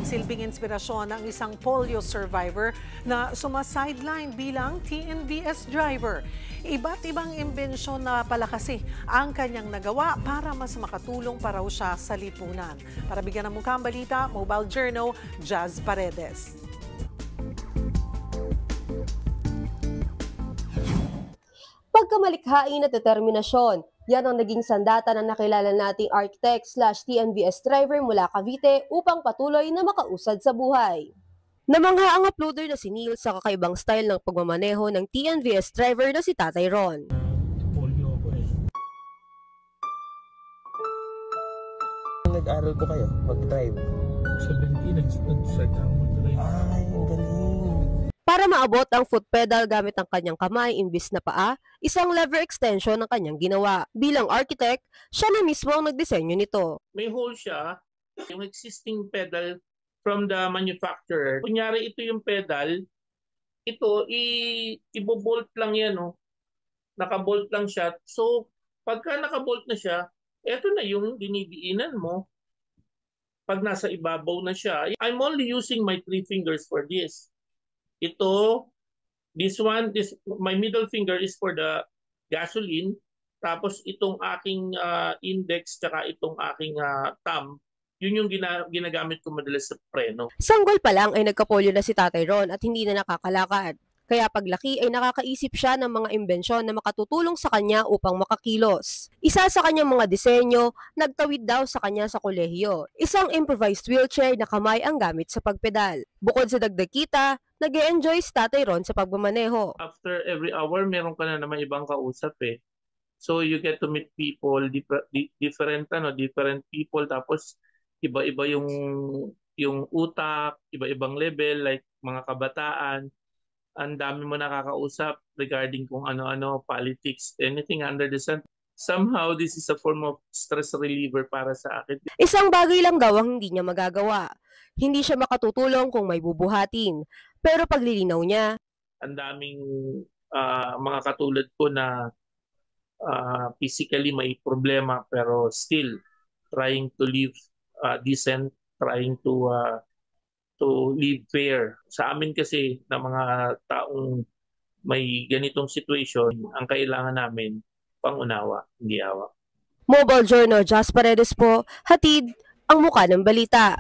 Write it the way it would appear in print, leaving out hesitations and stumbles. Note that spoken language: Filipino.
Nagsilbing inspirasyon ang isang polio survivor na sumasideline bilang TNVS driver. Iba't ibang imbensyon na pala kasi ang kanyang nagawa para mas makatulong pa raw siya sa lipunan. Para bigyan ng mukhang balita, Mobile Journal, Jazz Paredes. Pagkamalikhain at determinasyon, yan ang naging sandata ng nakilala nating architect/TNVS driver mula Cavite upang patuloy na makausad sa buhay. Namangha ang uploader na si Neil sa kakaibang style ng pagmamaneho ng TNVS driver na si Tatay Ron. Polio ako eh. Nag-aral po kayo mag-drive? 17, nag-start ako mag-drive. Ay, ang galing. Para maabot ang foot pedal gamit ang kanyang kamay imbis na paa, isang lever extension ang kanyang ginawa. Bilang architect, siya na mismo ang nagdisenyo nito. May hole siya, yung existing pedal from the manufacturer. Kunyari ito yung pedal, ito ibobolt lang yan, no? Nakabolt lang siya. So, pagka nakabolt na siya, eto na yung dinidiinan mo. Pag nasa ibabaw na siya, I'm only using my 3 fingers for this. Ito, my middle finger is for the gasoline. Tapos itong aking index tsaka itong aking thumb, yun yung ginagamit ko madalas sa preno. Sanggol pa lang ay nagkapolyo na si Tatay Ron at hindi na nakakalakad. Kaya paglaki ay nakakaisip siya ng mga imbensyon na makatutulong sa kanya upang makakilos. Isa sa kanyang mga disenyo, nagtawid daw sa kanya sa kolehiyo. Isang improvised wheelchair na kamay ang gamit sa pagpedal. Bukod sa dagdag kita, nag-e-enjoy si Tatay Ron sa pagmamaneho. After every hour, meron ka na naman ibang kausap eh. So you get to meet people, different people, tapos iba-iba yung utak, iba-ibang level, like mga kabataan. Ang dami mo nakakausap regarding kung ano-ano, politics, anything under the sun. Somehow, this is a form of stress reliever para sa akin. Isang bagay lang daw ang hindi niya magagawa. Hindi siya makatutulong kung may bubuhatin. Pero paglilinaw niya, ang daming mga katulad ko na physically may problema pero still trying to live decent, trying to live fair. Sa amin kasi na mga taong may ganitong situation, ang kailangan namin pangunawa, hindi awa. Mobile Journal, Jazz Paredes po, hatid ang muka ng balita.